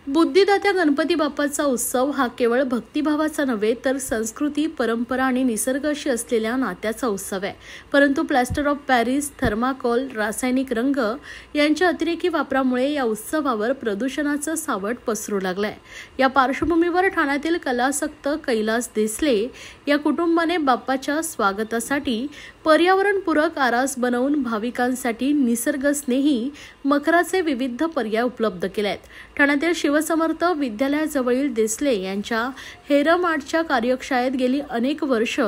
बुद्धिदात्या गणपती बाप्पाचा उत्सव हा केवळ भक्तिभावाचा नव्हे तर संस्कृती, परंपरा आणि निसर्गाशी असलेल्या नात्याचा उत्सव आहे. परंतु प्लॅस्टर ऑफ पॅरिस, थर्माकोल, रासायनिक रंग यांच्या अतिरेकी वापरामुळे या उत्सवावर प्रदूषणाचं सावट पसरू लागलंय. या पार्श्वभूमीवर ठाण्यातील कलासक्त कैलास देसले या कुटुंबाने बाप्पाच्या स्वागतासाठी पर्यावरणपूरक आरास बनवून भाविकांसाठी निसर्गस्नेही मकराचे विविध पर्याय उपलब्ध केले आहेत. ठाण्यातील शिवसमर्थ विद्यालयाजवळील देसले यांच्या हेरमाडच्या कार्यशाळेत गेली अनेक वर्ष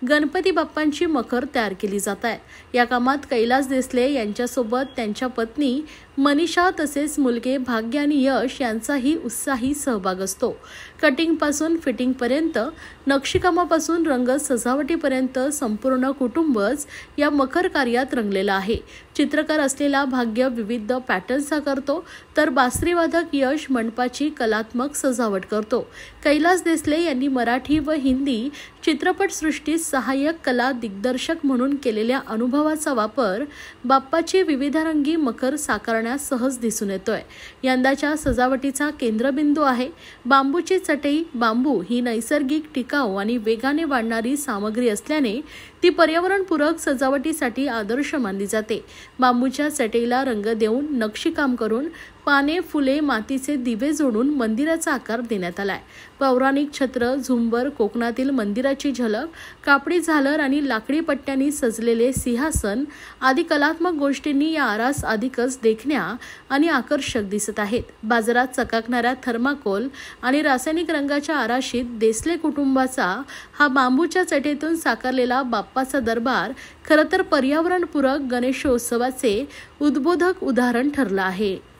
गणपती बाप्पांची मखर तयार केली जात आहे. या कामात कैलास देसले यांच्यासोबत त्यांच्या पत्नी मनीषा तसेच मुलगे भाग्य आणि यश यांचाही उत्साही सहभाग असतो. कटिंग पासून फिटिंग पर्यंत, नक्षीकामापासून रंग सजावटीपर्यंत संपूर्ण कुटुंबच या मखर कार्यात रंगलेला आहे. चित्रकार असलेला भाग्य विविध पॅटर्न्स करतो तर बासरीवादक यश मंडपाची कलात्मक सजावट करतो. कैलास देसले यांनी मराठी व हिंदी चित्रपटसृष्टीत सहाय्यक कला दिग्दर्शक म्हणून केलेल्या अनुभवाचा वापर बाप्पाची विविधरंगी मखर साकारण्यास सहज दिसून येतोय. यंदाच्या सजावटीचा केंद्रबिंदू आहे बांबूची चटई. बांबू ही नैसर्गिक, टिकाऊ आणि वेगाने वाढणारी सामग्री असल्याने ती पर्यावरणपूरक सजावटीसाठी आदर्श मानली जाते. बांबूच्या चटईला रंग देऊन, नक्षीकाम करून, पाने, फुले, मातीचे दिवे जोडून मंदिराचा आकार देण्यात आलाय. पौराणिक छत्र, झुंबर, कोकणातील मंदिराची झलक, कापडी झालर आणि लाकडी पट्ट्यांनी सजलेले सिंहासन आदी कलात्मक गोष्टींनी या आरास अधिकच देखण्या आणि आकर्षक दिसत आहेत. बाजारात चकाकणाऱ्या थर्माकोल आणि रासायनिक रंगाच्या आराशीत देसले कुटुंबाचा हा बांबूच्या चटईतून साकारलेला बाप्पाचा दरबार खरं तर पर्यावरणपूरक गणेशोत्सवाचे उद्बोधक उदाहरण ठरलं आहे.